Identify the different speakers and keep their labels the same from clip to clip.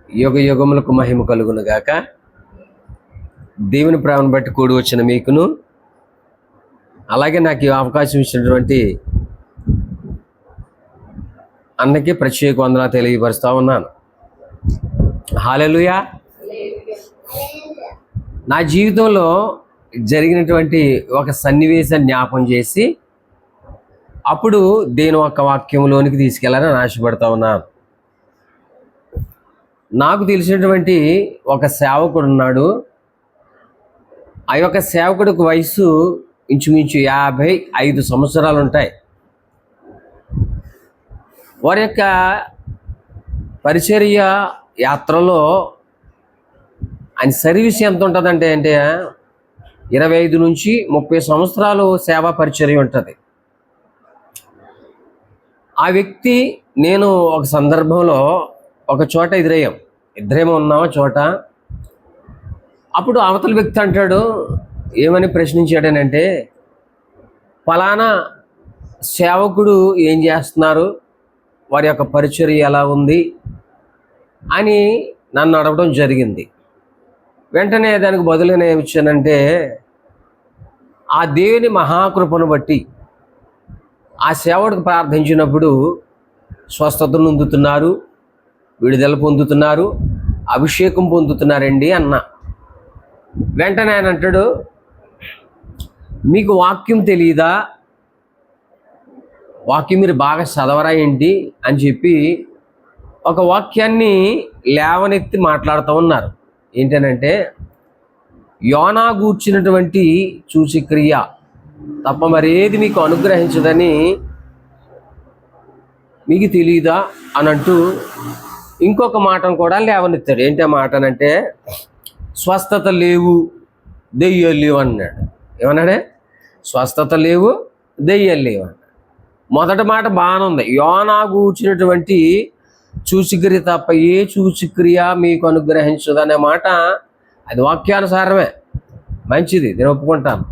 Speaker 1: యుగ యుగములకు మహిమ కలుగును గాక. దేవుని ప్రేమను బట్టి కూడి వచ్చిన మీకును, అలాగే నాకు ఈ అవకాశం ఇచ్చినటువంటి అన్నకి ప్రత్యేక వందనాలు తెలియపరుస్తా ఉన్నాను. హల్లెలూయా. నా జీవితంలో జరిగినటువంటి ఒక సన్నివేశాన్ని జ్ఞాపం చేసి అప్పుడు దేని ఒక వాక్యంలోనికి తీసుకెళ్లాలని ఆశపడతా ఉన్నాను. నాకు తెలిసినటువంటి ఒక సేవకుడు ఉన్నాడు. ఆ యొక్క సేవకుడికి వయసు ఇంచుమించు 55 సంవత్సరాలు ఉంటాయి. వారి యొక్క పరిచర్య యాత్రలో ఆయన సర్వీస్ ఎంత ఉంటుందంటే 25 నుంచి 30 సంవత్సరాలు సేవా పరిచర్య ఉంటుంది. ఆ వ్యక్తి నేను ఒక సందర్భంలో ఒక చోట ఎదురయ్యాం. ఇద్దరేమో ఉన్నామా చోట. అప్పుడు అవతల వ్యక్తి అంటాడు, ఏమని ప్రశ్నించాడనంటే, ఫలానా సేవకుడు ఏం చేస్తున్నారు, వారి యొక్క పరిచర్య ఎలా ఉంది అని నన్ను అడగడం జరిగింది. వెంటనే దానికి బదులు నేను ఏమిచ్చానంటే, ఆ దేవుని మహాకృపను బట్టి ఆ సేవకుడికి ప్రార్థించినప్పుడు స్వస్థతను పొందుతున్నారు, విడుదల పొందుతున్నారు, అభిషేకం పొందుతున్నారండి అన్న. వెంటనే ఆయన అంటాడు, మీకు వాక్యం తెలియదా, వాక్యం మీరు బాగా చదవరా ఏంటి అని చెప్పి ఒక వాక్యాన్ని లేవనెత్తి మాట్లాడుతూ ఉన్నారు. ఏంటనంటే, యోనా గూర్చినటువంటి సూచక్రియ తప్ప మరేది మీకు అనుగ్రహించదని మీకు తెలియదా అని అంటూ ఇంకొక మాటను కూడా లేవనెత్తాడు. ఏంటి ఆ మాట అంటే, స్వస్థత లేవు, దెయ్యాలు లేవు అన్నాడు. ఏమన్నాడే? స్వస్థత లేవు, దెయ్యాలు లేవు అన్నాడు. మొదటి మాట బాగానే ఉంది. యోనా గూర్చినటువంటి సూచక్రియ తప్ప ఏ సూచక్రియ మీకు అనుగ్రహించదు అనే మాట అది వాక్యానుసారమే, మంచిది, నేను ఒప్పుకుంటాను.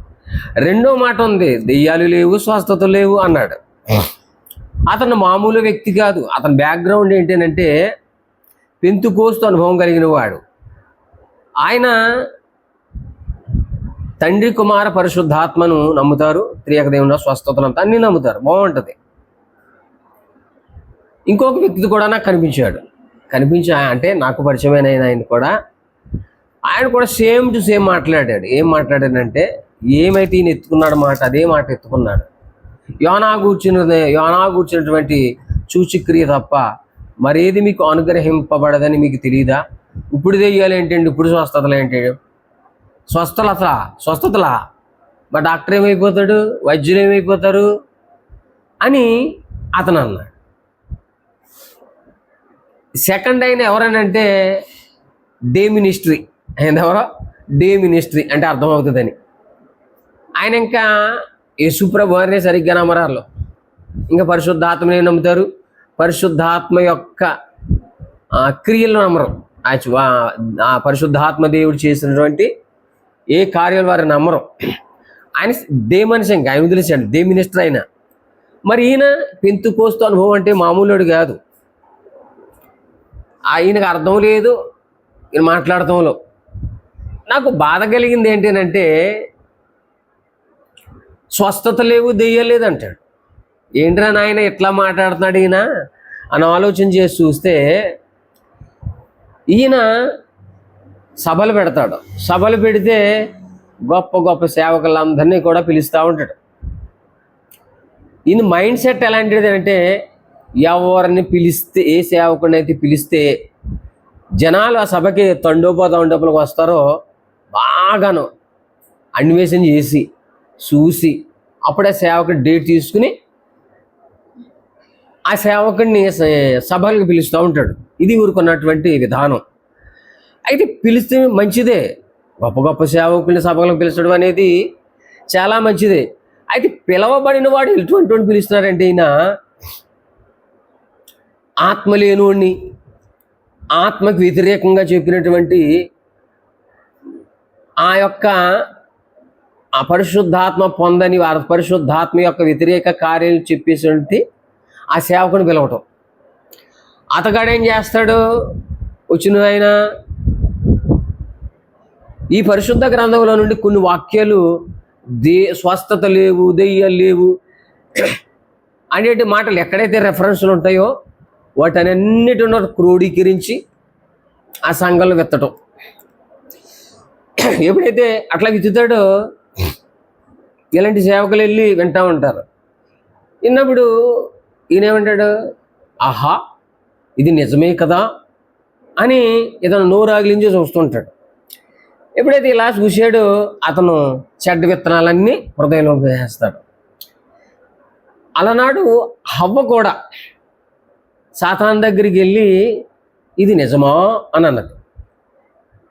Speaker 1: రెండో మాట ఉంది, దెయ్యాలు లేవు, స్వస్థత లేవు అన్నాడు. అతను మామూలు వ్యక్తి కాదు. అతని బ్యాక్గ్రౌండ్ ఏంటంటే పెంతుకోస్తు అనుభవం కలిగిన వాడు. ఆయన తండ్రి, కుమార, పరిశుద్ధాత్మను నమ్ముతారు. త్రియక దేవుని స్వస్థతలంతా అన్నీ నమ్ముతారు. బాగుంటుంది. ఇంకొక వ్యక్తి కూడా నాకు కనిపించి అంటే నాకు పరిచయమైన ఆయన కూడా సేమ్ టు సేమ్ మాట్లాడాడు. ఏం మాట్లాడాడంటే, ఏమైతే ఈయన ఎత్తుకున్నాడు మాట అదే మాట ఎత్తుకున్నాడు. యోనా గూర్చినటువంటి సూచక్రియ తప్ప మరేది మీకు అనుగ్రహింపబడదని మీకు తెలియదా? ఇప్పుడు దెయ్యాలు ఏంటండి, ఇప్పుడు స్వస్థతలు ఏంటి, స్వస్థతలా మా డాక్టర్ ఏమైపోతాడు, వైద్యులు ఏమైపోతారు అని అతను అన్నాడు. సెకండ్ అయిన ఎవరనంటే డే మినిస్ట్రీ. ఎవరో డే మినిస్ట్రీ అంటే అర్థమవుతుందని ఆయన ఇంకా యేసుప్రభు వారిని సరిగ్గా నమ్మరాలు, ఇంకా పరిశుద్ధాత్మనే నమ్ముతారు. పరిశుద్ధాత్మ యొక్క క్రియలను నమ్మరు. ఆ పరిశుద్ధాత్మ దేవుడు చేసినటువంటి ఏ కార్యాలు వారు నమ్మరు. ఆయన దే మనిషి, ఇంకా ఆయన తెలిసాడు దే మినిస్టర్ అయినా. మరి ఈయన పెంతుకోస్తు అనుభవం అంటే మామూలుడు కాదు. ఆయనకు అర్థం లేదు ఈయన మాట్లాడటంలో. నాకు బాధ కలిగింది ఏంటంటే, స్వస్థత లేవు, దెయ్యం లేదు అంటాడు. ఏంట్రా నాయన ఎట్లా మాట్లాడుతున్నాడు ఈయన అని ఆలోచన చేసి చూస్తే, ఈయన సభలు పెడతాడు. సభలు పెడితే గొప్ప గొప్ప సేవకులందరినీ కూడా పిలుస్తూ ఉంటాడు. ఈయన మైండ్ సెట్ ఎలాంటిది అంటే, ఎవరిని పిలిస్తే, ఏ సేవకుడిని అయితే పిలిస్తే జనాలు ఆ సభకి తండోపలకు వస్తారో బాగాను అన్వేషణ చేసి చూసి అప్పుడే సేవకుడి డేట్ తీసుకుని ఆ సేవకుడిని సభలకు పిలుస్తూ ఉంటాడు. ఇది ఊరుకున్నటువంటి విధానం. అయితే పిలిస్తే మంచిదే, గొప్ప గొప్ప సేవకుల్ని సభలకు పిలిచడం అనేది చాలా మంచిదే. అయితే పిలవబడిన వాడు ఎటువంటి పిలుస్తున్నారంటే, ఈయన ఆత్మ లేనివాడిని, ఆత్మకు వ్యతిరేకంగా చెప్పినటువంటి ఆ యొక్క ఆ పరిశుద్ధాత్మ పొందని వారి పరిశుద్ధాత్మ యొక్క వ్యతిరేక కార్యాలు చెప్పేటువంటి ఆ సేవకుని పిలవటం. అతగాడు ఏం చేస్తాడు, వచ్చిన ఆయన ఈ పరిశుద్ధ గ్రంథంలో నుండి కొన్ని వాక్యాలు స్వస్థత లేవు, దెయ్యాలు లేవు అనేటి మాటలు ఎక్కడైతే రెఫరెన్స్లు ఉంటాయో వాటన్నిటిని క్రోడీకరించి ఆ సంఘంలో విత్తటం. ఎప్పుడైతే అట్లా విత్తుతాడో ఇలాంటి సేవకులు వెళ్ళి వింటూ ఉంటారు. విన్నప్పుడు ఈయనేమంటాడు, ఆహా ఇది నిజమే కదా అని ఏదైనా నోరాగిలించి చూస్తుంటాడు. ఎప్పుడైతే ఇలా చూశాడో అతను చెడ్డ విత్తనాలన్నీ హృదయంలో వేస్తాడు. అలనాడు హవ్వ కూడా సాతాను దగ్గరికి వెళ్ళి ఇది నిజమా అని అన్నది.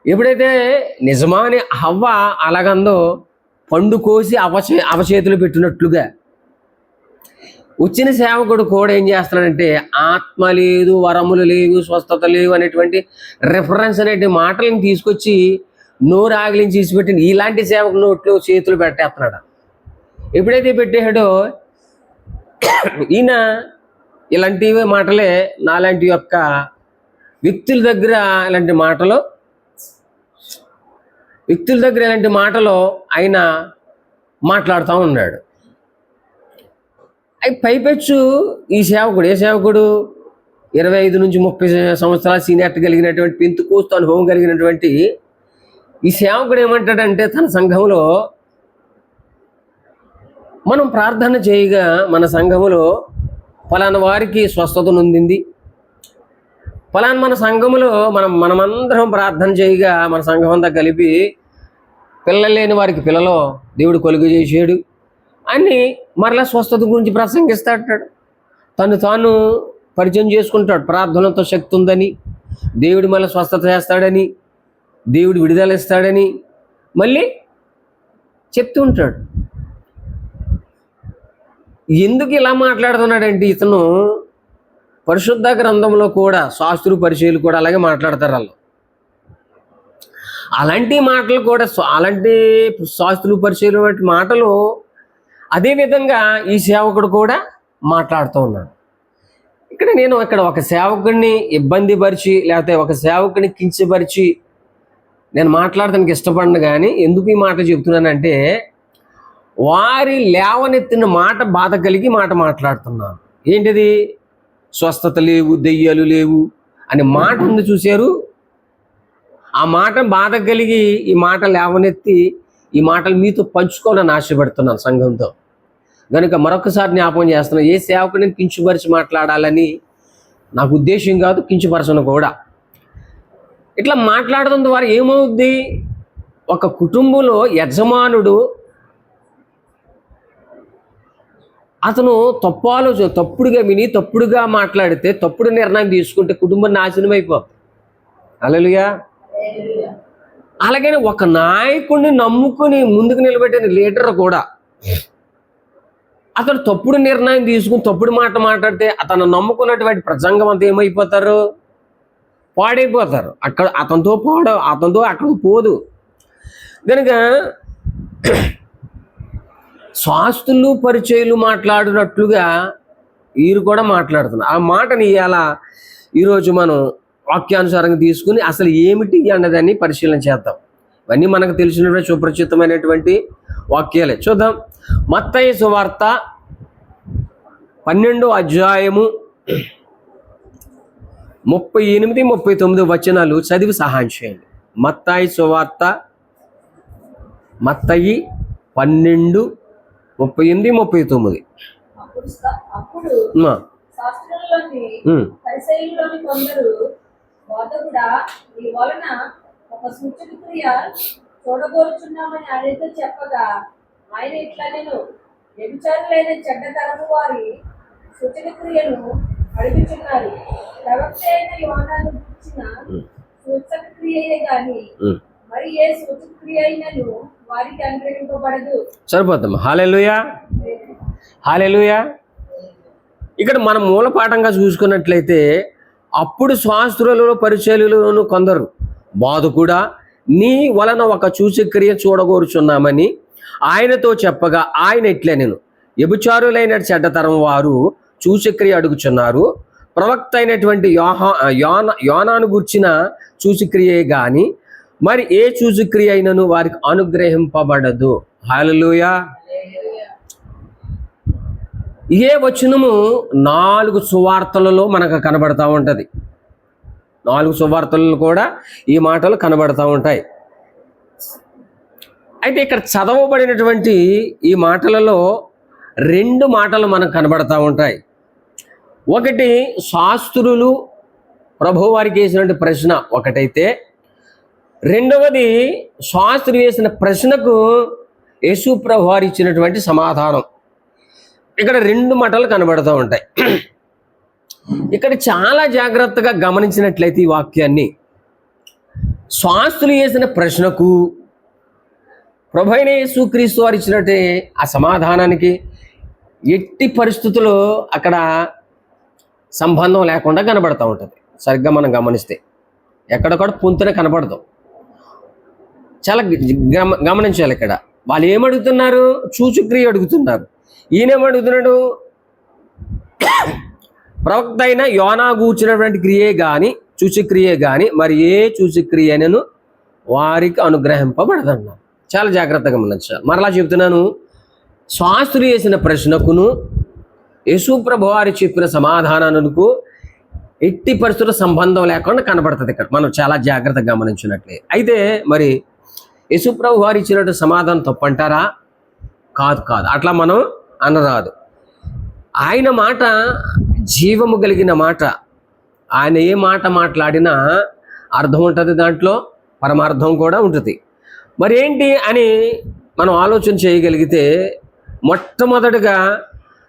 Speaker 1: ఎప్పుడైతే నిజమా అని హవ్వ అలాగందో పండు కోసి అవచేతులు పెట్టినట్లుగా వచ్చిన సేవకుడు కూడా ఏం చేస్తున్నాడంటే ఆత్మ లేదు, వరములు లేవు, స్వస్థత లేవు అనేటువంటి రెఫరెన్స్ అనేటి మాటలను తీసుకొచ్చి నోరు ఆగిలించి తీసిపెట్టిన ఇలాంటి సేవకు నోట్లో చేతులు పెట్టేస్తున్నాడు. ఎప్పుడైతే పెట్టాడో ఈయన ఇలాంటివి మాటలే నాలాంటి యొక్క వ్యక్తుల దగ్గర ఇలాంటి మాటలు ఆయన మాట్లాడుతూ ఉన్నాడు. అవి పైపెచ్చు ఈ సేవకుడు ఏ సేవకుడు 25 నుంచి 30 సంవత్సరాల సీనియర్ కలిగినటువంటి పెంతెకోస్తు అనుభవం కలిగినటువంటి ఈ సేవకుడు ఏమంటాడంటే తన సంఘంలో మనం ప్రార్థన చేయగా మన సంఘములో ఫలానా వారికి స్వస్థత నొందింది, ఫలానా మన సంఘములో మనమందరం ప్రార్థన చేయగా మన సంఘం అంతా కలిపి పిల్లలు లేని వారికి పిల్లలో దేవుడు కొలుగు చేసాడు అని మరలా స్వస్థత గురించి ప్రసంగిస్తాడు. తాను పరిచయం చేసుకుంటాడు. ప్రార్థనతో శక్తి ఉందని, దేవుడు మళ్ళీ స్వస్థత చేస్తాడని, దేవుడు విడుదల ఇస్తాడని మళ్ళీ చెప్తూ ఉంటాడు. ఎందుకు ఇలా మాట్లాడుతున్నాడంటే ఇతను పరిశుద్ధ గ్రంథంలో కూడా శాస్త్రు పరిచయాలు కూడా అలాగే మాట్లాడతారు. వాళ్ళు అలాంటి మాటలు కూడా అలాంటి శాస్త్రు పరిచయాలు వంటి మాటలు అదేవిధంగా ఈ సేవకుడు కూడా మాట్లాడుతూ ఉన్నాడు. ఇక్కడ ఒక సేవకుడిని ఇబ్బంది పరిచి లేకపోతే ఒక సేవకుడిని కించపరిచి నేను మాట్లాడటానికి ఇష్టపడను. కానీ ఎందుకు ఈ మాట చెప్తున్నానంటే వారి లేవనెత్తిన మాట బాధ కలిగి మాట మాట్లాడుతున్నాను. ఏంటిది? స్వస్థత లేవు, దెయ్యాలు లేవు అనే మాట ఉంది చూశారు. ఆ మాట బాధ కలిగి ఈ మాట లేవనెత్తి ఈ మాటలు మీతో పంచుకోవాలని ఆశపడుతున్నాను సంఘంతో. కనుక మరొకసారి జ్ఞాపకం చేస్తున్నాను, ఏ సేవకుడిని కించుపరిచి మాట్లాడాలని నాకు ఉద్దేశం కాదు, కించుపరచను కూడా. ఇట్లా మాట్లాడడం ద్వారా ఏమవుద్ది? ఒక కుటుంబంలో యజమానుడు అతను తప్పుడుగా విని తప్పుడుగా మాట్లాడితే తప్పుడు నిర్ణయం తీసుకుంటే కుటుంబం నాశనం అయిపోతుంది. హల్లెలూయా. అలాగని ఒక నాయకుడిని నమ్ముకుని ముందుకు నిలబెట్టిన లీడర్ కూడా అతను తప్పుడు నిర్ణయం తీసుకుని తప్పుడు మాట మాట్లాడితే అతను నమ్ముకున్నటువంటి ప్రసంగం అంతా ఏమైపోతారు? పాడైపోతారు. అతనితో అక్కడ పోదు. కనుక శాస్త్రులు పరిచయాలు మాట్లాడినట్లుగా వీరు కూడా మాట్లాడుతున్నారు. ఆ మాటని ఇలా ఈరోజు మనం వాక్యానుసారంగా తీసుకుని అసలు ఏమిటి అన్నదాన్ని పరిశీలన చేద్దాం. ఇవన్నీ మనకు తెలిసినటువంటి సుపరిచితమైనటువంటి వాక్యాలే. చూద్దాం. మత్తయి సువార్త 12వ అధ్యాయము 38-39 వచనాలు చదివి సహాయం చేయండి. మత్తయి సువార్త 12:38-39.
Speaker 2: చూడగోరుచున్నామని ఆయనతో చెప్పగా ఆయన ఇట్లా నేను వ్యభిచారులైన చెడ్డ తరపు వారి సూచక క్రియను అడుగుచున్నారు. ప్రవక్త అయిన యోహాను గురించిన సూచక క్రియే గాని మరి ఏ సూచక క్రియ అయినను వారికి అనుగ్రహింపబడదు.
Speaker 1: సరిపోతాం. హల్లెలూయా, హల్లెలూయా. ఇక్కడ మనం మూలపాఠంగా చూసుకున్నట్లయితే అప్పుడు శాస్త్రులలో పరిచయులను కొందరు బాధకుడా నీ వలన ఒక సూచక్రియ చూడగోరుచున్నామని ఆయనతో చెప్పగా ఆయన ఇట్లే నేను వ్యభిచారులైన చెడ్డతరం వారు సూచక్రియ అడుగుచున్నారు. ప్రవక్త అయినటువంటి యోనాను గూర్చిన సూచక్రియే గాని మరి ఏ సూచక్రియ అయినను వారికి అనుగ్రహింపబడదు. హల్లెలూయా. ఏ వచనము 4 సువార్తలలో మనకు కనబడతా ఉంటుంది. 4 సువార్తలలో కూడా ఈ మాటలు కనబడతా ఉంటాయి. అయితే ఇక్కడ చదవబడినటువంటి ఈ మాటలలో 2 మాటలు మనకు కనబడతా ఉంటాయి. ఒకటి శాస్త్రులు ప్రభువారికి వేసినటువంటి ప్రశ్న ఒకటైతే, రెండవది శాస్త్రి వేసిన ప్రశ్నకు యేసు ప్రభువారు ఇచ్చినటువంటి సమాధానం. ఇక్కడ 2 మాటలు కనబడుతూ ఉంటాయి. ఇక్కడ చాలా జాగ్రత్తగా గమనించినట్లయితే ఈ వాక్యాన్ని, శాస్త్రులు వేసిన ప్రశ్నకు ప్రభు అయిన యేసుక్రీస్తు వారు ఇచ్చినట్టే ఆ సమాధానానికి ఎట్టి పరిస్థితుల్లో అక్కడ సంబంధం లేకుండా కనబడుతూ ఉంటుంది. సరిగ్గా మనం గమనిస్తే ఎక్కడొక్కడ పొంతున కనబడతాం. చాలా గమనించాలి. ఇక్కడ వాళ్ళు ఏమడుగుతున్నారు? సూచక్రియ అడుగుతున్నారు. ఈయనేమడుగుతున్నాడు? ప్రవక్త అయిన యోనా గూర్చినటువంటి క్రియే కానీ సూచక్రియే కానీ మరి ఏ సూచక్రియను వారికి అనుగ్రహింపబడదన్నారు. చాలా జాగ్రత్తగా గమనించాలి. మరలా చెప్తున్నాను, శాస్త్రి చేసిన ప్రశ్నకును యేసు ప్రభువారు చెప్పిన సమాధానానికి ఎట్టి పరిస్థితుల సంబంధం లేకుండా కనబడుతుంది. ఇక్కడ మనం చాలా జాగ్రత్తగా గమనించినట్లే. అయితే మరి యేసు ప్రభువారు ఇచ్చినట్టు సమాధానం తప్పంటారా? కాదు. అట్లా మనం అనరాదు. ఆయన మాట జీవము కలిగిన మాట. ఆయన ఏ మాట మాట్లాడినా అర్థం ఉంటుంది, దాంట్లో పరమార్థం కూడా ఉంటుంది. మరి ఏంటి అని మనం ఆలోచన చేయగలిగితే, మొట్టమొదటిగా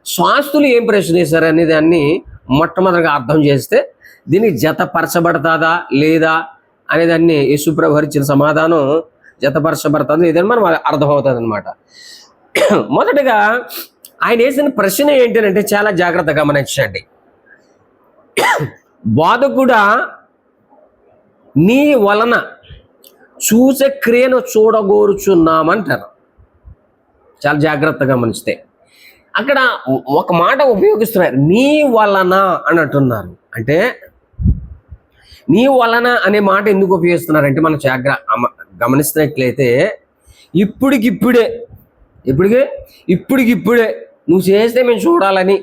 Speaker 1: శాస్త్రులు ఏం ప్రశ్న చేశారు అనే దాన్ని మొట్టమొదటిగా అర్థం చేస్తే దీనికి జతపరచబడతాదా లేదా అనేదాన్ని యేసుప్రభు ఇచ్చిన సమాధానం జతపరచబడుతుంది లేదని మనం అర్థమవుతుంది అనమాట. మొదటగా ఆయన వేసిన ప్రశ్న ఏంటంటే చాలా జాగ్రత్తగా గమనించండి. బోధకుడా, నీ వలన సూచక్రియను చూడగోరుచున్నామంటారు. చాలా జాగ్రత్తగా గమనిస్తే అక్కడ ఒక మాట ఉపయోగిస్తున్నారు, నీ వలన అని అంటున్నారు. అంటే నీ వలన అనే మాట ఎందుకు ఉపయోగిస్తున్నారంటే మనం గమనిస్తున్నట్లయితే ఇప్పటికిప్పుడే నువ్వు చేస్తే మేము చూడాలని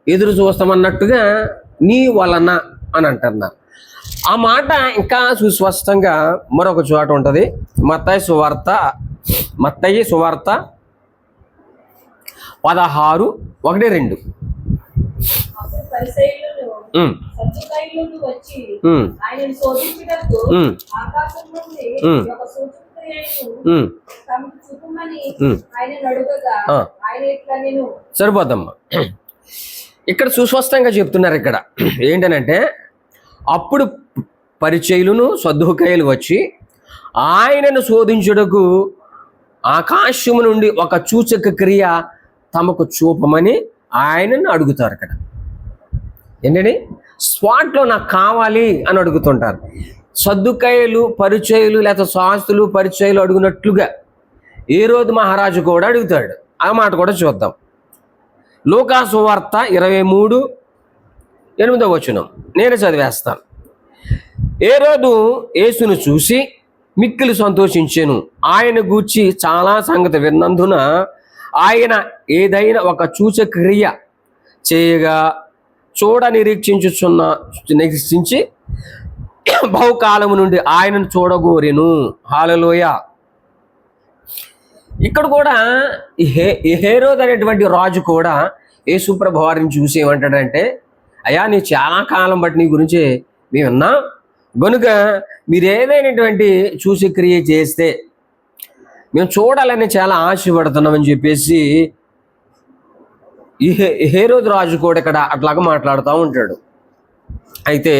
Speaker 1: ఎదురు చూస్తామన్నట్టుగా నీ వలన అని అంటున్నారు. ఆ మాట ఇంకా సుస్పష్టంగా మరొక చోట ఉంటుంది. మత్తయి సువార్త 16:1-2. సరిపోద్దమ్మా. ఇక్కడ సుస్పష్టంగా చెప్తున్నారు. ఇక్కడ ఏంటనంటే, అప్పుడు పరిచయులను సద్దూకయ్యులు వచ్చి ఆయనను శోధించుటకు ఆకాశము నుండి ఒక సూచక క్రియ తమకు చూపమని ఆయనను అడుగుతారు. ఇక్కడ ఏంటండి, స్పాట్లో నాకు కావాలి అని అడుగుతుంటారు. సద్దూకయ్యులు, పరిచయులు లేదా శాస్త్రులు పరిచయులు అడుగునట్లుగా హేరోదు మహారాజు కూడా అడుగుతాడు. ఆ మాట కూడా చూద్దాం. లూకా సువార్త 23:8 నేను చదివేస్తాను. హేరోదు యేసును చూసి మిక్కిలి సంతోషించెను. ఆయన గూర్చి చాలా సంగతి విన్నందున ఆయన ఏదైనా ఒక సూచక్రియ చేయగా నిరీక్షించి బహుకాలము నుండి ఆయనను చూడగోరెను. హల్లెలూయా. ఇక్కడ కూడా హేరోదు అనేటువంటి రాజు కూడా యేసుప్రభు వారిని చూసి ఏమంటాడంటే, అయ్యా నీ చాలా కాలం బట్టి నీ గురించి మేము విన్నాం, కనుక మీరు ఏదైనటువంటి సూచక్రియ చేస్తే మేము చూడాలని చాలా ఆశపడుతున్నామని చెప్పేసి ఈ హేరోదు రాజు కూడా ఇక్కడ అట్లాగా మాట్లాడుతూ ఉంటాడు. అయితే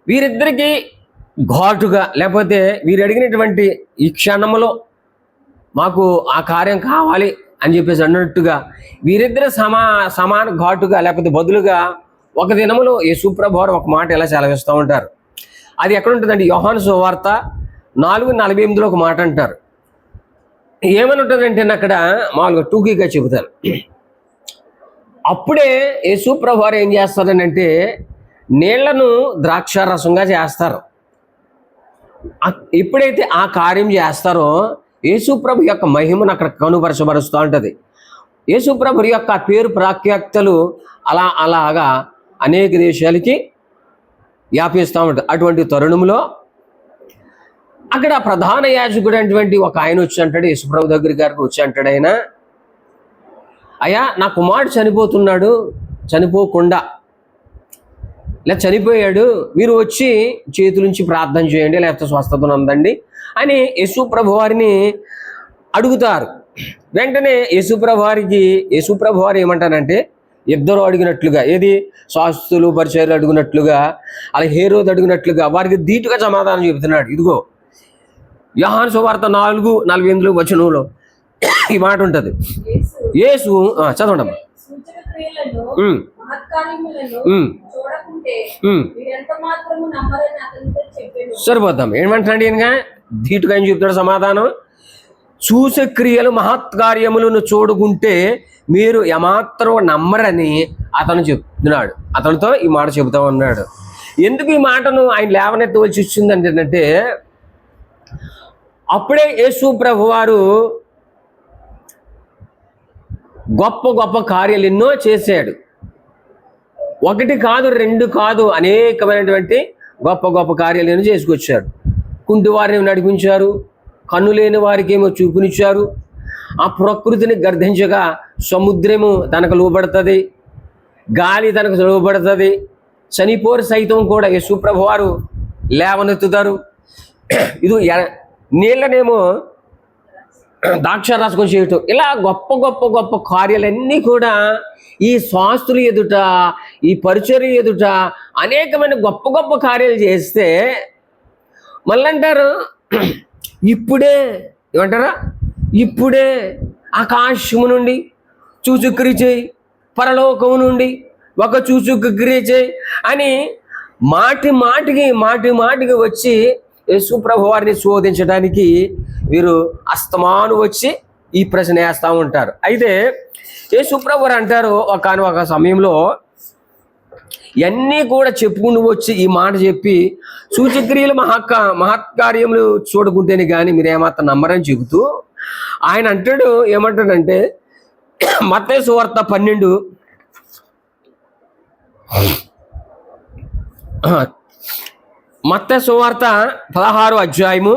Speaker 1: వీరిద్దరికీ ఘాటుగా, లేకపోతే వీరు అడిగినటువంటి ఈ క్షణంలో మాకు ఆ కార్యం కావాలి అని చెప్పేసి అన్నట్టుగా వీరిద్దరు సమాన ఘాటుగా లేకపోతే బదులుగా ఒక దినములో యేసుప్రభు వారు ఒక మాట ఎలా సెలవిస్తూ ఉంటారు. అది ఎక్కడ ఉంటుందండి? యోహాను సువార్త 4:48 ఒక మాట అంటారు. ఏమని ఉంటుందంటే అక్కడ మామూలుగా టూకీగా చెబుతాను. అప్పుడే యేసు ప్రభు వారు ఏం చేస్తారనంటే నీళ్లను ద్రాక్షారసంగా చేస్తారు. ఎప్పుడైతే ఆ కార్యం చేస్తారో యేసు ప్రభు యొక్క మహిమను అక్కడ కనుపరచబరుస్తూ ఉంటుంది. యేసు ప్రభు యొక్క పేరు ప్రాఖ్యాతలు అలాగా అనేక దేశాలకి వ్యాపిస్తూ ఉంటుంది. అటువంటి తరుణంలో అక్కడ ప్రధాన యాజకుడు అటువంటి ఒక ఆయన వచ్చి అంటాడు, యేసుప్రభు దగ్గరికి వచ్చి అంటాడు, ఆయన అయ్యా నా కుమారుడు చనిపోతున్నాడు, చనిపోకుండా ఇలా చనిపోయాడు, మీరు వచ్చి చేతులుంచి ప్రార్థన చేయండి లేకపోతే స్వస్థతను అందండి అని యేసుప్రభు వారిని అడుగుతారు. వెంటనే యేసుప్రభు వారు ఏమంటారంటే ఇద్దరు అడిగినట్లుగా, ఏది శాస్త్రులు పరిచర్యలు అడిగినట్లుగా అలా హేరోదు అడిగినట్లుగా వారికి ధీటుగా సమాధానం చెబుతున్నాడు. ఇదిగో యోహాను సువార్త 4:48 వచనంలో ఈ మాట ఉంటుంది. యేసు చదవండి. సరిపోతాం. ఏమంటాడు ఈయనగా ధీటుగా ఏం చెప్తాడు సమాధానం? చూసే క్రియలు మహత్కార్యములను చూడుకుంటే మీరు ఏమాత్రం నమ్మరని అతను చెప్తున్నాడు. అతనితో ఈ మాట చెబుతా ఉన్నాడు. ఎందుకు ఈ మాటను ఆయన లేవనెత్తవలసి వచ్చింది అంటే అప్పుడే యేసు ప్రభు వారు గొప్ప గొప్ప కార్యాలు ఎన్నో చేశాడు. ఒకటి కాదు, రెండు కాదు, అనేకమైనటువంటి గొప్ప గొప్ప కార్యాలు ఎన్నో చేసుకొచ్చాడు. కుంటి వారిని నడిపించారు, కన్ను లేని వారికి ఏమో చూపునిచ్చారు. ఆ ప్రకృతిని గర్ధించగా సముద్రము తనకు లోబడుతుంది, గాలి తనకు లోబడుతుంది, చనిపోరు సైతం కూడా యేసు ప్రభు వారు లేవనెత్తుతారు. ఇది నీళ్ళనేమో ద్రాక్షారసం చేయటం, ఇలా గొప్ప గొప్ప గొప్ప కార్యాలన్నీ కూడా ఈ శాస్త్రులు ఎదుట, ఈ పరిచర్య ఎదుట అనేకమైన గొప్ప గొప్ప కార్యాలు చేస్తే మళ్ళీ అంటారు ఇప్పుడే ఏమంటారా, ఇప్పుడే ఆకాశము నుండి చూచుక్రి చేయి, పరలోకము నుండి ఒక చూచుక్రి చేయి అని మాటి మాటికి వచ్చి యేసు ప్రభు వారిని శోధించడానికి వీరు అస్తమాను వచ్చి ఈ ప్రశ్న వేస్తూ ఉంటారు. అయితే యేసు ప్రభు వారు అంటారు ఒక సమయంలో ఇవన్నీ కూడా చెప్పుకుంటూ వచ్చి ఈ మాట చెప్పి సూచక్రియలు మహత్కార్యములు చూడకుంటేనే కానీ మీరు ఏమాత్రం నమ్మరని చెబుతూ ఆయన అంటాడు, ఏమంటాడంటే మత్తయి సువార్త 12 మత్తయి సువార్త 16వ అధ్యాయము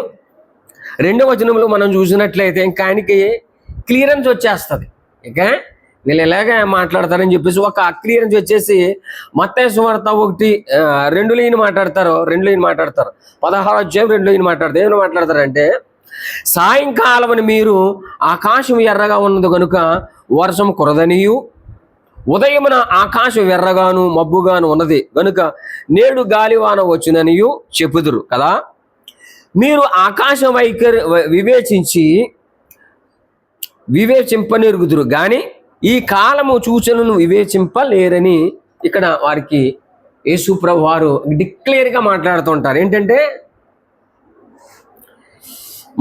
Speaker 1: 2వ వచనంలో మనం చూసినట్లయితే ఇంకా ఆయనకి క్లియరెన్స్ వచ్చేస్తుంది. ఇక వీళ్ళు ఎలాగే మాట్లాడతారని చెప్పేసి ఒక క్లియరెన్స్ వచ్చేసి మత్తయి సువార్త 1:2 మాట్లాడతారు. 16వ అధ్యాయం 2 మాట్లాడతారు. ఏమైనా మాట్లాడతారంటే సాయంకాలమని మీరు ఆకాశం ఎర్రగా ఉన్నది కనుక వర్షం కురదనియు, ఉదయమున ఆకాశం ఎర్రగాను మబ్బుగాను ఉన్నది కనుక నేడు గాలివాన వచ్చిననియు చెప్పుదురు కదా. మీరు ఆకాశం వివేచింపనెరుగుదురు కానీ ఈ కాలము సూచనను వివేచింపలేరని ఇక్కడ వారికి యేసు ప్రభు వారు డిక్లేర్గా మాట్లాడుతుంటారు. ఏంటంటే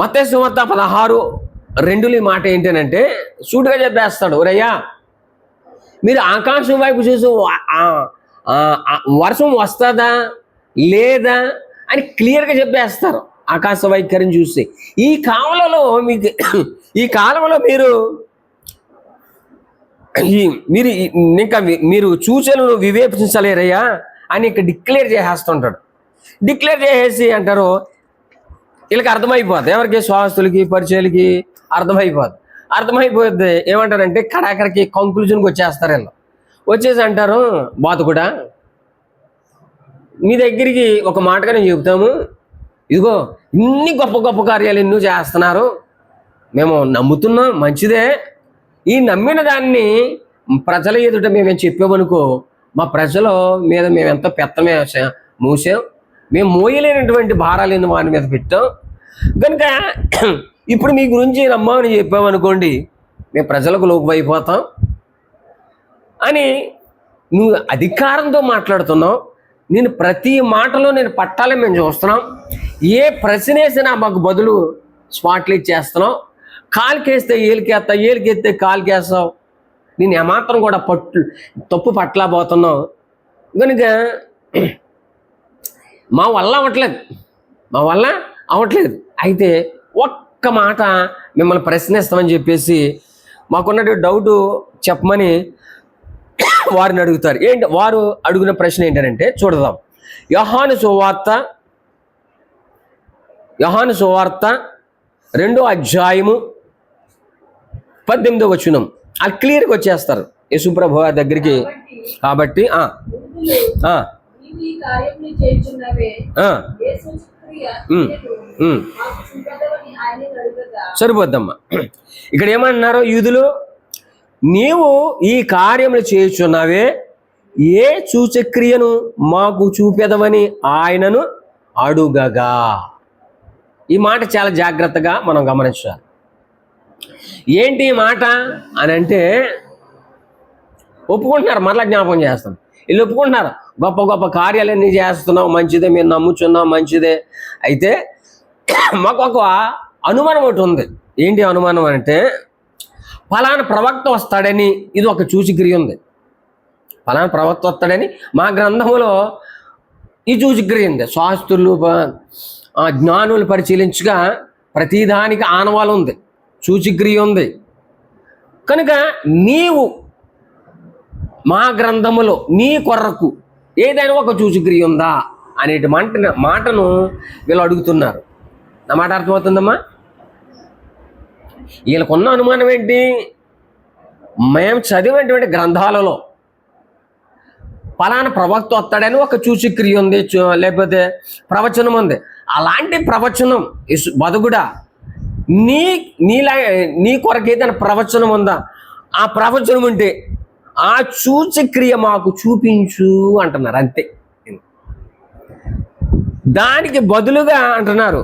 Speaker 1: మత్తయి సువార్త 16:2 మాట ఏంటంటే సూటిగా చెప్పేస్తాడు, ఒరయ్యా మీరు ఆకాశం వైపు చూసి వర్షం వస్తుందా లేదా అని క్లియర్గా చెప్పేస్తారు. ఆకాశ వైఖరిని చూసి ఈ కాలంలో మీరు సూచనలు వివేచించలేరయ్యా అని ఇక్కడ డిక్లేర్ చేసేస్తుంటాడు. డిక్లేర్ చేసేసి అంటారు వీళ్ళకి అర్థమైపోద్ది, ఎవరికి స్వాస్థులకి పరిచయలకి అర్థమైపోద్ది. ఏమంటారంటే కడాకడికి కంక్లూజన్కి వచ్చేస్తారు. వీళ్ళు వచ్చేసి అంటారు, బాతుకుడా మీ దగ్గరికి ఒక మాటగా నేను చెబుతాము, ఇదిగో ఇన్ని గొప్ప గొప్ప కార్యాలు ఎన్నో చేస్తున్నారు, మేము నమ్ముతున్నాం, మంచిదే. ఈ నమ్మిన దాన్ని ప్రజల ఎదుట మేమేం చెప్పామనుకో, మా ప్రజల మీద మేము ఎంత పెత్తమే మూసాం, మేము మోయలేనటువంటి భారాలు ఎన్ని వారి మీద పెట్టాం కనుక ఇప్పుడు మీ గురించి నమ్మామని చెప్పామనుకోండి మేము ప్రజలకు లోపైపోతాం అని నువ్వు అధికారంతో మాట్లాడుతున్నావు. నేను ప్రతి మాటలో నేను పట్టాలని మేము చూస్తున్నాం. ఏ ప్రశ్న వేసినా మాకు బదులు స్పాట్లు ఇచ్చేస్తున్నావు. కాలుకేస్తే ఏలికేస్తావు, ఏలికెత్తే కాలుకేస్తావు. నేను ఏమాత్రం కూడా తప్పు పట్టలేకపోతున్నావు కనుక మా వల్ల అవ్వట్లేదు. అయితే ఒక్క మాట మిమ్మల్ని ప్రశ్నిస్తామని చెప్పేసి మాకున్నటువంటి డౌటు చెప్పమని వారిని అడుగుతారు. వారు అడిగిన ప్రశ్న ఏంటంటే చూడదాం. యోహాను సువార్త 2వ అధ్యాయము 18వ వచనం. అది క్లియర్గా వచ్చేస్తారు యేసుప్రభు వారి దగ్గరికి. కాబట్టి సరిపోద్దమ్మా. ఇక్కడ ఏమన్నారు యూదులు? నీవు ఈ కార్యములు చేయుచున్నావే, ఏ సూచక్రియను మాకు చూపెదవని ఆయనను అడుగగా. ఈ మాట చాలా జాగ్రత్తగా మనం గమనించాలి. ఏంటి ఈ మాట అని అంటే ఒప్పుకుంటున్నారు. మరలా జ్ఞాపకం చేస్తాం. వీళ్ళు ఒప్పుకుంటున్నారు, గొప్ప గొప్ప కార్యాలన్నీ చేస్తున్నాం, మంచిదే, మేము నమ్ముచున్నాం, మంచిదే. అయితే మాకు ఒక అనుమానం ఒకటి ఉంది. ఏంటి అనుమానం అంటే ఫలానా ప్రవక్త వస్తాడని, ఇది ఒక సూచక్రియ ఉంది. ఫలానా ప్రవక్త వస్తాడని మా గ్రంథంలో ఈ సూచక్రియ ఉంది. శాస్త్రులు జ్ఞానులు పరిశీలించగా ప్రతిదానికి ఆనవాలు ఉంది, సూచక్రియ ఉంది. కనుక నీవు మా గ్రంథములో నీ కొరకు ఏదైనా ఒక సూచక్రియ ఉందా అనేటి మాటను వీళ్ళు అడుగుతున్నారు. నా మాట అర్థమవుతుందమ్మా? వీళ్ళకున్న అనుమానం ఏంటి? మేము చదివినటువంటి గ్రంథాలలో ఫలానా ప్రవక్త వస్తాడని ఒక సూచక్రియ ఉంది, లేకపోతే ప్రవచనం ఉంది. అలాంటి ప్రవచనం బదుగుడా నీ కొరకు ఏదైనా ప్రవచనం ఉందా? ఆ ప్రవచనం ఉంటే ఆ సూచక్రియ మాకు చూపించు అంటున్నారు. అంతే. దానికి బదులుగా అంటున్నారు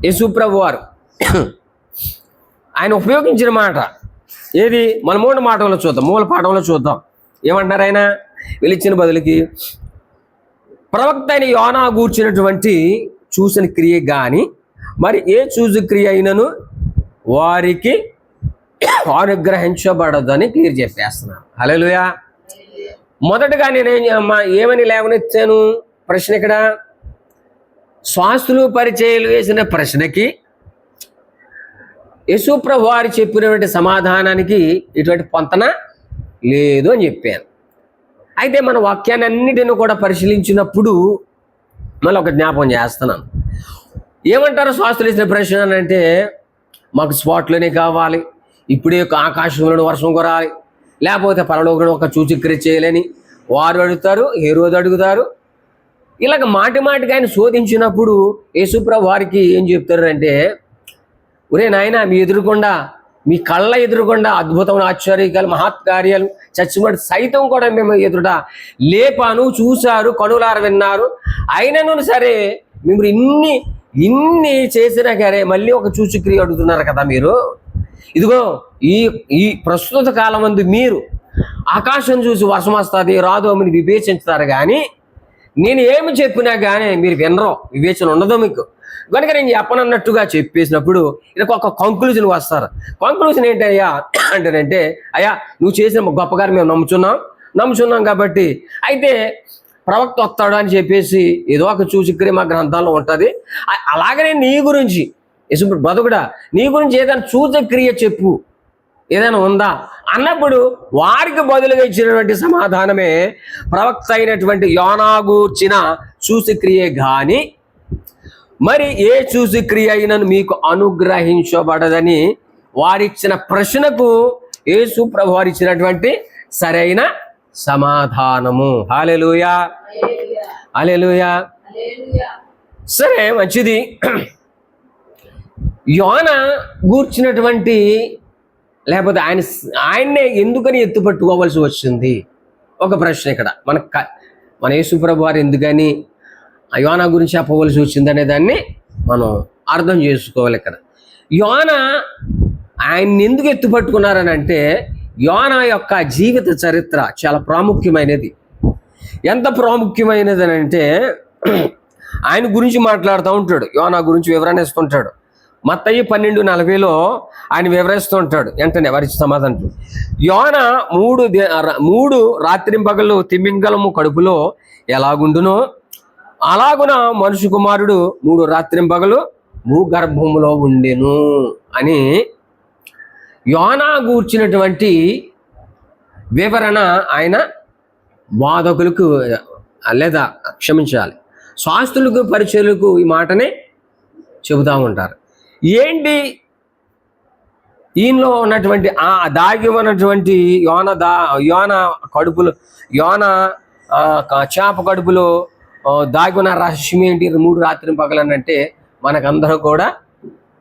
Speaker 1: యేసుప్రభు వారు. ఆయన ఉపయోగించిన మాట ఏది? మన మూల పాఠంలో చూద్దాం. ఏమంటున్నారు ఆయన? వీళ్ళిచ్చిన బదులుకి ప్రవక్త అయిన యోనా గూర్చినటువంటి చూసిన క్రియ కానీ మరి ఏ సూచక్రియ అయినను వారికి అనుగ్రహించబడదని క్లియర్ చేసేస్తున్నాను. హల్లెలూయా. మొదటగా ఏమని లేవనెత్తాను ప్రశ్న? ఇక్కడ శాస్త్రులు పరిచయాలు వేసిన ప్రశ్నకి యేసుప్రభు వారు చెప్పినటువంటి సమాధానానికి ఇటువంటి పొంతన లేదు అని చెప్పాను. అయితే మన వాక్యాన్ని అన్నిటిని కూడా పరిశీలించినప్పుడు మళ్ళీ ఒక జ్ఞాపకం చేస్తున్నాను. ఏమంటారు శాస్త్రులు వేసిన ప్రశ్న అంటే, మాకు స్పాట్లోనే కావాలి, ఇప్పుడే ఆకాశంలో వర్షం కురాలి, లేకపోతే పరలోకంలో ఒక సూచక్రియ చేయాలని వారు అడుగుతారు, హేరోదు అడుగుతారు. ఇలాగ మాటికి ఆయన శోధించినప్పుడు యేసుప్రభు వారికి ఏం చెప్తారంటే, ఒరే నాయన, మీ కళ్ళ ఎదురుకుండా అద్భుతమైన ఆశ్చర్యకాలు మహత్కార్యాలు చచ్చినట్టు సైతం కూడా మేము ఎదుట లేపాను, చూశారు, కనులార విన్నారు. అయినను సరే మేము ఇన్ని చేసినా సరే మళ్ళీ ఒక సూచక్రియ అడుగుతున్నారు కదా మీరు. ఇదిగో ఈ ప్రస్తుత కాలం మందు మీరు ఆకాశం చూసి వర్షం వస్తుంది రాదు అని వివేచించుతారు, కానీ నేను ఏమి చెప్పినా కానీ మీరు వినరు, వివేచన ఉండదు మీకు. కనుక నేను చెప్పనన్నట్టుగా చెప్పేసినప్పుడు ఇలా ఒక కంక్లూజన్ వస్తారు. కంక్లూజన్ ఏంటయ్యా అంటేనంటే, అయ్యా నువ్వు చేసిన గొప్పగారు మేము నమ్ముచున్నాం కాబట్టి అయితే ప్రవక్త వస్తాడు అని చెప్పేసి ఏదో ఒక సూచక్రియ మా గ్రంథాల్లో ఉంటుంది. అలాగనే నీ గురించి బతుకుడా నీ గురించి ఏదైనా సూచక్రియ చెప్పు, ఏదైనా ఉందా అన్నప్పుడు వారికి బదులుగా ఇచ్చినటువంటి సమాధానమే ప్రవక్త అయినటువంటి యోనా గూర్చిన సూచక్రియే కానీ మరి ఏ సూచక్రియ అయినను మీకు అనుగ్రహించబడదని వారిచ్చిన ప్రశ్నకు యేసు ప్రభు వారు ఇచ్చినటువంటి సరైన సమాధానము. హల్లెలూయా, హల్లెలూయా. సరే, మంచిది. యోనా గూర్చినటువంటి లేకపోతే ఆయన్నే ఎందుకని ఎత్తుపట్టుకోవాల్సి వచ్చింది ఒక ప్రశ్న ఇక్కడ. మన యేసు ప్రభు వారు ఎందుకని యోనా గురించి చెప్పవలసి వచ్చింది అనే దాన్ని మనం అర్థం చేసుకోవాలి. ఇక్కడ యోనా ఆయన్ని ఎందుకు ఎత్తుపట్టుకున్నారని అంటే, యోనా యొక్క జీవిత చరిత్ర చాలా ప్రాముఖ్యమైనది. ఎంత ప్రాముఖ్యమైనది అని అంటే, ఆయన గురించి మాట్లాడుతూ ఉంటాడు, యోనా గురించి వివరణ ఇస్తుంటాడు. మత్తయి 12:40 ఆయన వివరిస్తూ ఉంటాడు. వెంటనే వారి సమాధానం, యోన మూడు రాత్రింపగలు తిమింగలము కడుపులో ఎలాగుండునో అలాగున మనుషు కుమారుడు 3 రాత్రింపగలు భూగర్భములో ఉండెను అని యోనా గూర్చినటువంటి వివరణ ఆయన బాధకులకు లేదా క్షమించాలి శాస్త్రులకు పరిచయులకు ఈ మాటనే చెబుతూ ఉంటారు. ఏంటి ఈయనలో ఉన్నటువంటి ఆ దాగి ఉన్నటువంటి యోన కడుపులో చేప కడుపులో దాగి ఉన్న రహస్యం ఏంటి? 3 రాత్రి పగలనంటే మనకందరూ కూడా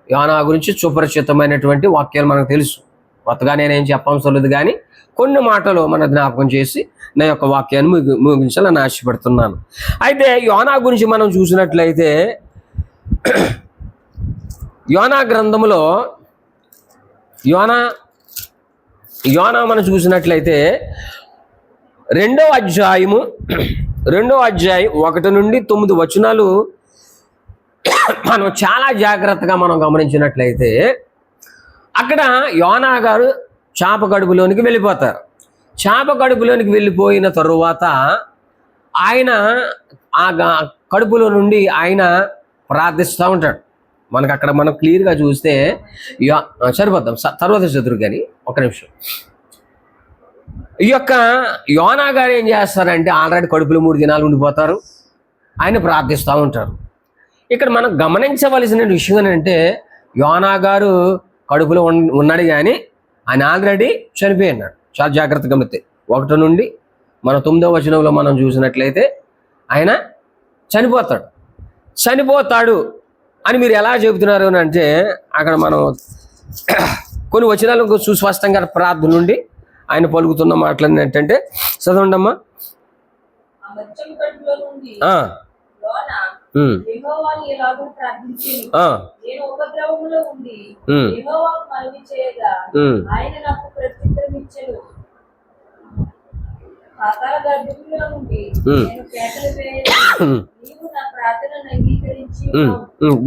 Speaker 1: యోనా గురించి సుపరిచితమైనటువంటి వాక్యాలు మనకు తెలుసు. కొత్తగా నేనేం చెప్పవసరం లేదు, కానీ కొన్ని మాటలు మన జ్ఞాపకం చేసి నా యొక్క వాక్యాన్ని ముగించాలని ఆశపడుతున్నాను. అయితే యోనా గురించి మనం చూసినట్లయితే యోనా గ్రంథంలో యోనా మనం చూసినట్లయితే 2వ అధ్యాయం 1 నుండి 9 వచనాలు మనం చాలా జాగ్రత్తగా మనం గమనించినట్లయితే అక్కడ యోనా గారు చేప కడుపులోనికి వెళ్ళిపోతారు. చేప కడుపులోనికి వెళ్ళిపోయిన తరువాత ఆయన ఆ కడుపులో నుండి ఆయన ప్రార్థిస్తూ ఉంటాడు. మనకు అక్కడ మనం క్లియర్గా చూస్తే సరిపోద్దాం, తర్వాత చదువు కానీ ఒక నిమిషం. ఈ యొక్క యోనా గారు ఏం చేస్తారంటే ఆల్రెడీ కడుపులో 3 దినాలు ఉండిపోతారు, ఆయన ప్రార్థిస్తూ ఉంటారు. ఇక్కడ మనం గమనించవలసిన విషయం ఏంటంటే యోనా గారు కడుపులో ఉన్నాడు, కానీ ఆయన ఆల్రెడీ చనిపోయి ఉన్నాడు. చాలా జాగ్రత్తగా గమనిస్తే 1 నుండి మన 9వ వచనంలో మనం చూసినట్లయితే ఆయన చనిపోతాడు అని మీరు ఎలా చెబుతున్నారు అని అంటే అక్కడ మనం కొన్ని వచనాలకు సుస్పష్టంగా ప్రార్థన నుండి ఆయన పలుకుతున్న మాటలు ఏంటంటే చదవండమ్మా.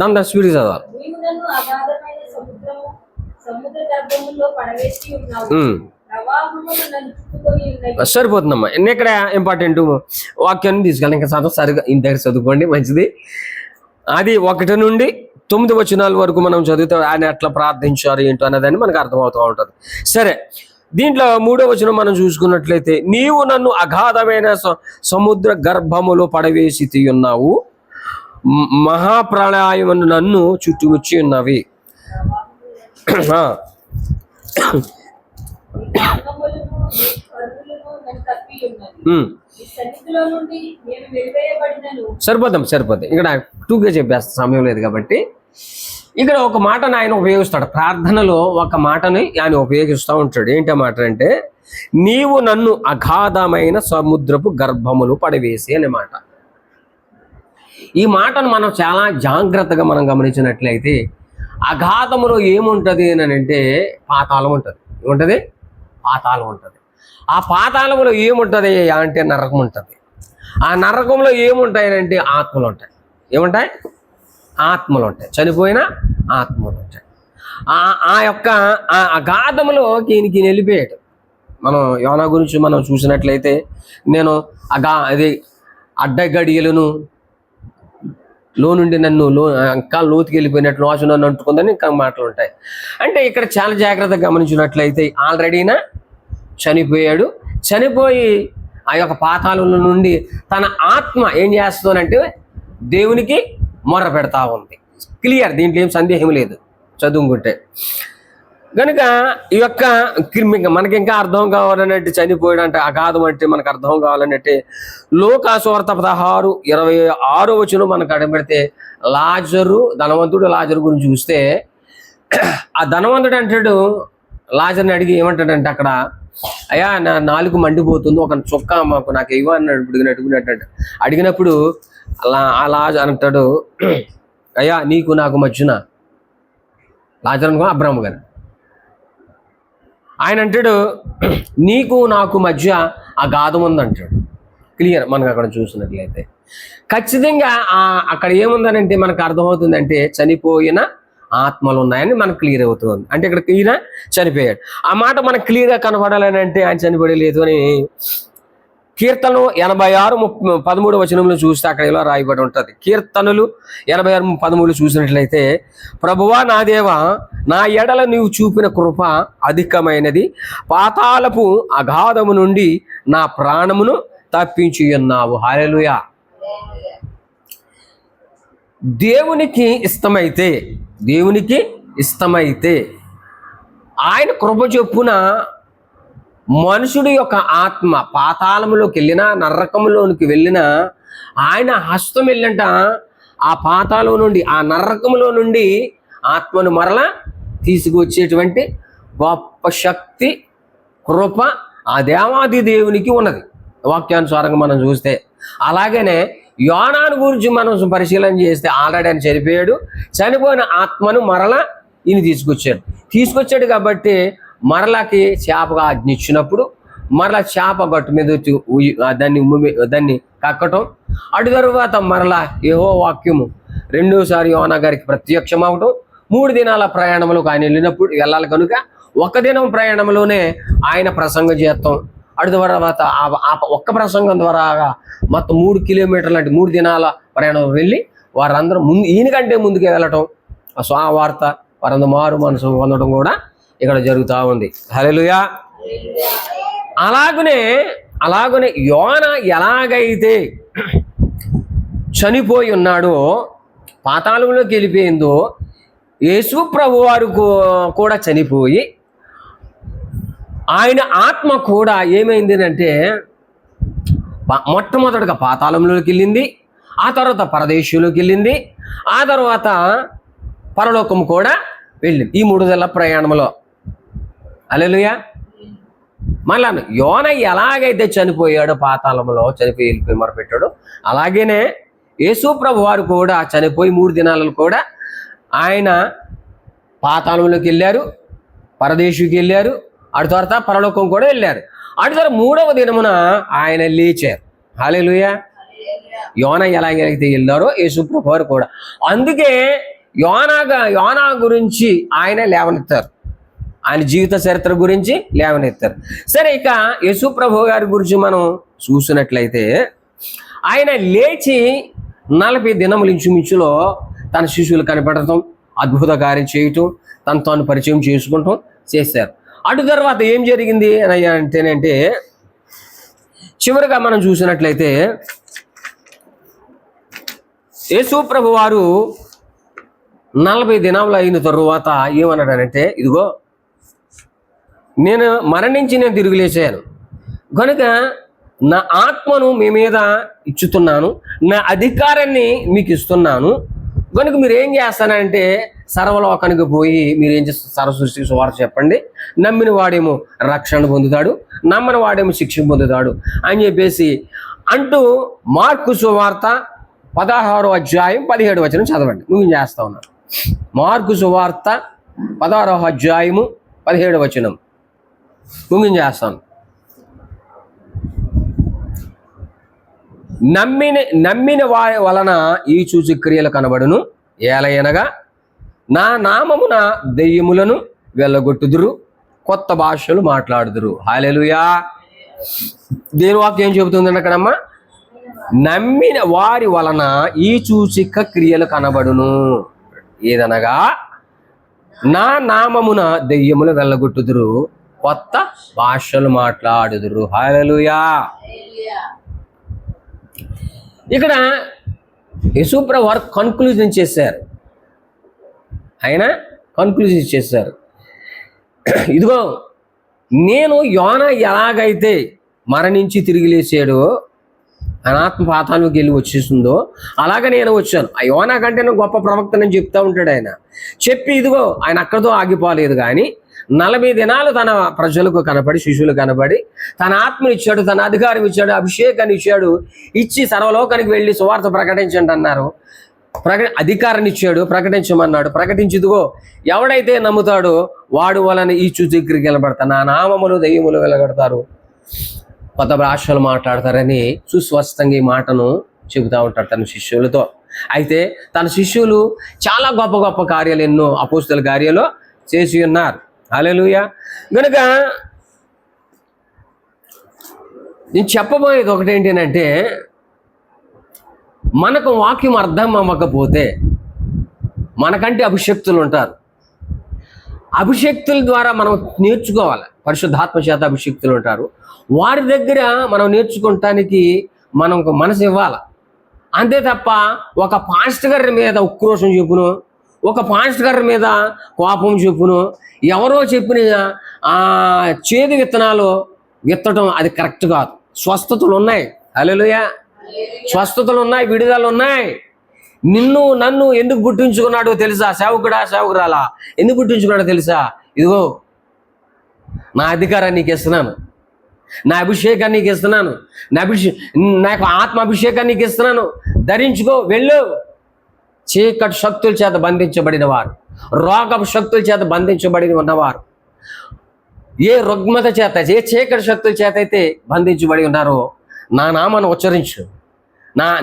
Speaker 1: దాని స్పీడ్ చదవాలి. సరిపోతుందమ్మా. ఇక్కడ ఇంపార్టెంట్ వాక్యాన్ని తీసుకెళ్ళి ఇంకా సరిగా ఇంత దగ్గర చదువుకోండి, మంచిది. అది 1 నుండి 9 వచనాల వరకు మనం చదివితే ఆయన ఎట్లా ప్రార్థించారు ఏంటో అన్నదాన్ని మనకు అర్థమవుతూ ఉంటుంది. సరే, దీంట్లో 3వ వచనం మనం చూసుకున్నట్లయితే నీవు నన్ను అగాధమైన సముద్ర గర్భములో పడవేసి తీయున్నావు, మహాప్రళయమును నన్ను చుట్టుముచ్చి ఉన్నవి. సరిపోతాం. ఇక్కడ 2గా చెప్పేస్తా, సమయం లేదు కాబట్టి. ఇక్కడ ఒక మాటను ఆయన ఉపయోగిస్తాడు, ప్రార్థనలో ఒక మాటని ఆయన ఉపయోగిస్తూ ఉంటాడు. ఏంటి మాట అంటే నీవు నన్ను అగాధమైన సముద్రపు గర్భములు పడవేసి అనే మాట. ఈ మాటను మనం చాలా జాగ్రత్తగా మనం గమనించినట్లయితే అగాధములో ఏముంటుంది అని అంటే పాతాళం ఉంటుంది. ఏముంటుంది? పాతాళం ఉంటుంది. ఆ పాతాళంలో ఏముంటుంది అంటే నరకం ఉంటుంది. ఆ నరకంలో ఏముంటాయనంటే ఆత్మలు ఉంటాయి. ఏముంటాయి? ఆత్మలు ఉంటాయి, చనిపోయిన ఆత్మలు ఉంటాయి. ఆ యొక్క అగాధములో ఈయనకి వెళ్ళిపోయాడు. మనం యోనా గురించి మనం చూసినట్లయితే నేను అది అడ్డగడియలను లో నుండి నన్ను ఇంకా లోతుకి వెళ్ళిపోయినట్లు వాసు నన్ను అంటుకుందని ఇంకా మాటలు ఉంటాయి. అంటే ఇక్కడ చాలా జాగ్రత్తగా గమనించినట్లయితే ఆల్రెడీనా చనిపోయాడు. చనిపోయి ఆ యొక్క పాతాళంలో నుండి తన ఆత్మ ఏం చేస్తుందంటే దేవునికి మొర్ర పెడతా ఉంది. క్లియర్, దీంట్లో ఏం సందేహం లేదు చదువుకుంటే. కనుక ఈ యొక్క మనకి ఇంకా అర్థం కావాలనంటే చనిపోయాడు అంటే అగాధం అంటే మనకు అర్థం కావాలనంటే లోకాసువార్త 16:26 వచనం మనకు అడబెడితే ధనవంతుడు లాజరు గురించి చూస్తే ఆ ధనవంతుడు అంటాడు లాజర్ని అడిగి ఏమంటాడంటే అక్కడ, అయ్యా నా నాలుగు మండిపోతుంది, ఒక చొక్కా నాకు ఇవ్వ అన్నాడు. అడిగినప్పుడు ఆ లాజర్ అంటాడు, అయ్యా నీకు నాకు మధ్యన లాజర్ అనుకో అబ్రాహ్మ గారు ఆయన అంటాడు నీకు నాకు మధ్య అగాధం ఉందంటాడు. క్లియర్ మనకు అక్కడ చూసినట్లయితే ఖచ్చితంగా అక్కడ ఏముందనంటే మనకు అర్థమవుతుందంటే చనిపోయిన ఆత్మలు ఉన్నాయని మనకు క్లియర్ అవుతుంది. అంటే ఇక్కడ ఈయన చనిపోయాడు. ఆ మాట మనకు క్లియర్గా కనపడాలని అంటే ఆయన చనిపోయలేదు అని కీర్తనలు 86:13 చూస్తే అక్కడ ఇలా రాయబడి ఉంటుంది. కీర్తనలు 86:13 చూసినట్లయితే, ప్రభువా నా దేవా, నా ఎడల నీవు చూపిన కృప అధికమైనది, పాతాళపు అగాధము నుండి నా ప్రాణమును తప్పించి ఉన్నావు. హల్లెలూయా. దేవునికి ఇష్టమైతే ఆయన కృప చొప్పున మనుషుడి యొక్క ఆత్మ పాతాళంలోకి వెళ్ళినా, నరకంలోనికి వెళ్ళినా, ఆయన హస్తం వెళ్ళంట ఆ పాతాళం నుండి, ఆ నరకంలో నుండి ఆత్మను మరలా తీసుకువచ్చేటువంటి గొప్ప శక్తి, కృప ఆ దేవాది దేవునికి ఉన్నది వాక్యానుసారంగా మనం చూస్తే. అలాగనే యోనాను గురించి మనం పరిశీలన చేస్తే ఆల్రెడీ ఆయన చనిపోయాడు. చనిపోయిన ఆత్మను మరలా ఈయన తీసుకొచ్చాడు కాబట్టి మరలాకి చేపగా ఆజ్ఞ ఇచ్చినప్పుడు మరలా చేప గట్టు మీద దాన్ని కక్కటం, అటు తరువాత మరలా యెహోవా వాక్యము రెండోసారి యోనా గారికి ప్రత్యక్షం అవటం, 3 దినాల ప్రయాణంలోకి ఆయన వెళ్ళాలి కనుక 1 దినం ప్రయాణంలోనే ఆయన ప్రసంగం చేస్తాం. అటు తర్వాత ఒక్క ప్రసంగం ద్వారా మొత్తం 3 కిలోమీటర్లు అంటే 3 దినాల ప్రయాణం వెళ్ళి వారందరూ ఈయనకంటే ముందుకు వెళ్ళటం, ఆ స్వావార్త వారందరూ మారు మనసు పొందడం కూడా ఇక్కడ జరుగుతూ ఉంది. హల్లెలూయా. అలాగనే యోనా ఎలాగైతే చనిపోయి ఉన్నాడో, పాతాళంలోకి వెళ్ళిపోయిందో, యేసు ప్రభు వారు కూడా చనిపోయి ఆయన ఆత్మ కూడా ఏమైంది అంటే మొట్టమొదటిగా పాతాళంలోకి వెళ్ళింది, ఆ తర్వాత పరదేశంలోకి వెళ్ళింది, ఆ తర్వాత పరలోకం కూడా వెళ్ళింది. ఈ 3 నెలల ప్రయాణంలో. హల్లెలూయా. మళ్ళా యోన ఎలాగైతే చనిపోయాడో, పాతాళంలో చనిపోయి వెళ్ళిపోయి మొరపెట్టాడో, అలాగనే యేసు ప్రభు వారు కూడా చనిపోయి 3 దినాలలో కూడా ఆయన పాతాళంలోకి వెళ్ళారు, పరదేశుకి వెళ్ళారు, అటు తర్వాత పరలోకం కూడా వెళ్ళారు. అటు తర్వాత 3వ దినమున ఆయన లేచారు. హల్లెలూయా. యోనా ఎలాగైతే వెళ్ళారో యేసు ప్రభు వారు కూడా. అందుకే యోనా గురించి ఆయన లేవనెత్తారు, ఆయన జీవిత చరిత్ర గురించి లేవనెత్తారు. సరే, ఇక యేసు ప్రభు గారి గురించి మనం చూసినట్లయితే ఆయన లేచి 40 దినముల ఇంచుమించులో తన శిష్యులు కనిపెడతాం, అద్భుత కార్యం చేయటం, తాను పరిచయం చేసుకుంటాం చేశారు. అటు తర్వాత ఏం జరిగింది అంటేనంటే, చివరిగా మనం చూసినట్లయితే యేసు ప్రభు వారు 40 దినాలు అయిన తరువాత ఏమన్నాడంటే, ఇదిగో నేను మరణించి నేను తిరిగి లేచాను కనుక నా ఆత్మను మీ మీద ఇచ్చుతున్నాను, నా అధికారాన్ని మీకు ఇస్తున్నాను కనుక మీరు ఏం చేస్తానంటే సర్వలోకానికి పోయి మీరు ఏం చేస్తారు, సర్వ సృష్టికి సువార్త చెప్పండి, నమ్మిన వాడేమో రక్షణ పొందుతాడు, నమ్మని వాడేమో శిక్ష పొందుతాడు అని చెప్పేసి అంటూ మార్కు సువార్త 16వ అధ్యాయం 17వ వచనం చదవండి. నువ్వు చేస్తా ఉన్నాను. మార్కు సువార్త 16వ అధ్యాయము 17వ వచనం ముగించేస్తాను. నమ్మిన వారి వలన ఈ చూసి క్రియలు కనబడును, ఏలయనగా నా నామమున దెయ్యములను వెళ్ళగొట్టుదురు, కొత్త భాషలు మాట్లాడుదురు. హల్లెలూయా. దేని వాక్యం ఏం చెబుతుందండి అక్కడమ్మా? నమ్మిన వారి వలన ఈ సూచక క్రియలు కనబడును, ఏదనగా నా నామమున దెయ్యములు వెళ్ళగొట్టుదురు, కొత్త భాషలు మాట్లాడుదురు. హల్లెలూయా. ఇక్కడ యేసుప్రభు వారు కన్క్లూజన్ చేశారు. ఆయన కన్క్లూజన్ చేశారు, ఇదిగో నేను యోనా ఎలాగైతే మరణించి తిరిగి లేచాడో, ఆయన ఆత్మ పాతాళంలోకి వెళ్ళి వచ్చేసిందో అలాగే నేను వచ్చాను. ఆ యోనా కంటే నేను గొప్ప ప్రవక్తనని చెప్తా ఉంటాడు ఆయన. చెప్పి ఇదిగో ఆయన అక్కడితో ఆగిపోలేదు, కానీ 40 దినాలు తన ప్రజలకు కనపడి, శిష్యులు కనపడి తన ఆత్మని ఇచ్చాడు, తన అధికారం ఇచ్చాడు, అభిషేకాన్ని ఇచ్చాడు, ఇచ్చి సర్వలోకానికి వెళ్ళి సువార్త ప్రకటించండి అన్నారు. అధికారాన్ని ఇచ్చాడు, ప్రకటించమన్నాడు. ప్రకటించిదిగో ఎవడైతే నమ్ముతాడో వాడు వలన ఈ చూచిక్రికి వెళ్ళబడతారు, నా నామములు దెయ్యములు వెళ్ళగడతారు, కొత్త భాషలు మాట్లాడతారని సుస్పష్టంగా ఈ మాటను చెబుతూ ఉంటాడు తన శిష్యులతో. అయితే తన శిష్యులు చాలా గొప్ప గొప్ప కార్యాలు ఎన్నో అపోస్తల కార్యాలు చేసి ఉన్నారు. హల్లెలూయా. గనుక నేను చెప్పబోయేది ఒకటేంటంటే, మనకు వాక్యం అర్థం అవ్వకపోతే మనకంటే అభిషక్తులు ఉంటారు. అభిషక్తుల ద్వారా మనం నేర్చుకోవాలి. పరిశుద్ధాత్మ చేత అభిషక్తులు ఉంటారు. వారి దగ్గర మనం నేర్చుకోవటానికి మనం ఒక మనసు ఇవ్వాలి. అంతే తప్ప ఒక పాస్టర్ గారి మీద ఉక్రోషం చెప్పును, ఒక పాస్టర్ గారి మీద కోపం చెప్పును, ఎవరో చెప్పిన చేదు విత్తనాలు విత్తడం అది కరెక్ట్ కాదు. స్వస్థతలు ఉన్నాయి. హల్లెలూయా. స్వస్థతలు ఉన్నాయి, విడుదల ఉన్నాయి. నిన్ను నన్ను ఎందుకు పుట్టించుకున్నాడో తెలుసా? సేవకుడా, సేవకురాలా, ఎందుకు పుట్టించుకున్నాడో తెలుసా? ఇదిగో నా అధికారాన్ని నీకు ఇస్తున్నాను, నా అభిషేకాన్ని నీకు ఇస్తున్నాను, నాకు ఆత్మ అభిషేకాన్ని నీకు ఇస్తున్నాను, ధరించుకో, వెళ్ళు. చీకటి శక్తుల చేత బంధించబడిన వారు, రోగపు శక్తుల చేత బంధించబడి ఉన్నవారు, ఏ రుగ్మత చేత, ఏ చీకటి శక్తుల చేత అయితే బంధించబడి ఉన్నారో నా నామాన్ని ఉచ్చరించు,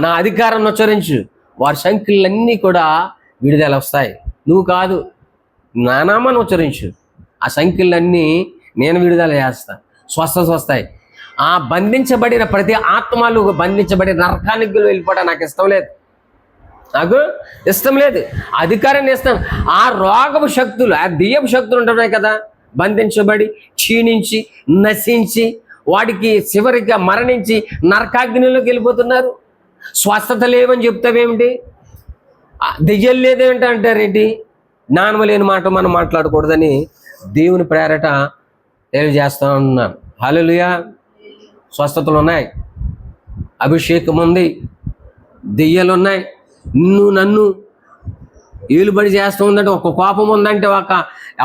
Speaker 1: నా అధికారాన్ని ఉచ్చరించు, వారి సంఖ్యలన్నీ కూడా విడుదల వస్తాయి. నువ్వు కాదు, నా నామాన్ని ఉచ్చరించు, ఆ సంఖ్యలన్నీ నేను విడుదల చేస్తా, స్వస్థత వస్తాయి. ఆ బంధించబడిన ప్రతి ఆత్మలు బంధించబడిన నరకానికి వెళ్ళిపోవడం నాకు ఇష్టం లేదు. అధికారాన్ని ఇస్తాను. ఆ రోగపు శక్తులు, ఆ దెయ్యపు శక్తులు ఉంటున్నాయి కదా, బంధించబడి క్షీణించి నశించి వాడికి చివరిగా మరణించి నరకాగ్నిలోకి వెళ్ళిపోతున్నారు. స్వస్థత లేవని చెప్తావేమిటి? దెయ్యాలు లేదేమిటి అంటారేంటి? జ్ఞానం లేని మాట మనం మాట్లాడకూడదని దేవుని ప్రేరట తెలియజేస్తా ఉన్నాను. హల్లెలూయా. స్వస్థతలు ఉన్నాయి, అభిషేకం ఉంది, దెయ్యాలు ఉన్నాయి. నన్ను ఏలుబడి చేస్తూ ఉందంటే, ఒక కోపం ఉందంటే, ఒక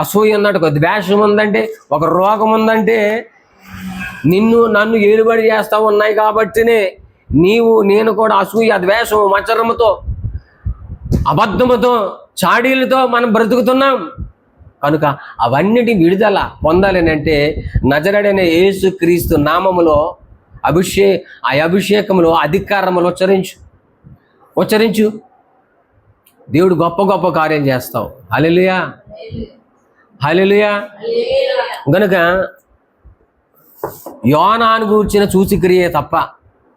Speaker 1: అసూయ ఉందంటే, ఒక ద్వేషం ఉందంటే, ఒక రోగం ఉందంటే, నన్ను ఏలుబడి చేస్తూ ఉన్నాయి కాబట్టినే నేను కూడా అసూయ, ద్వేషం, మచ్చరముతో, అబద్ధముతో, చాడీలతో మనం బ్రతుకుతున్నాం. కనుక అవన్నిటి విడుదల పొందాలని అంటే నజరేయుడైన యేసుక్రీస్తు నామములో ఆ అభిషేకములో అధికారములు ఉచ్చరించు. దేవుడు గొప్ప గొప్ప కార్యం చేస్తావు. హల్లెలూయా. హల్లెలూయా. గనుక యోనాను గూర్చిన సూచక్రియే తప్ప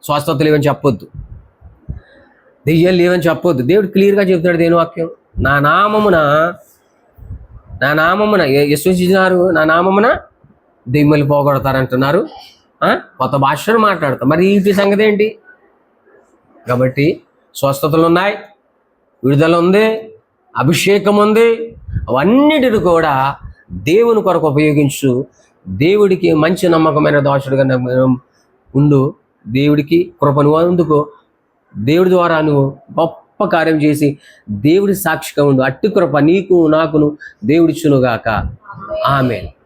Speaker 1: స్వస్థత లేవని చెప్పొద్దు, దెయ్యాలు లేవని చెప్పొద్దు. దేవుడు క్లియర్గా చెప్తాడు దేని వాక్యం. నా నామమున విశ్వసించినారు, నా నామమున దెయ్యాలు పోగొడతారంటున్నారు. కొత్త భాషను మాట్లాడతాం. మరి వీటి సంగతి ఏంటి? కాబట్టి స్వస్థతలు ఉన్నాయి, విడుదల ఉంది, అభిషేకం ఉంది. అవన్నిటిని కూడా దేవుని కొరకు ఉపయోగించు. దేవుడికి మంచి నమ్మకమైన దాసుడుగా ఉండు. దేవుడికి కృపను అందుకో. దేవుడి ద్వారా నువ్వు గొప్ప కార్యం చేసి దేవుడి సాక్షిగా ఉండు. అట్టి కృప నీకు నాకును దేవుడిచ్చునుగాక. ఆమేన్.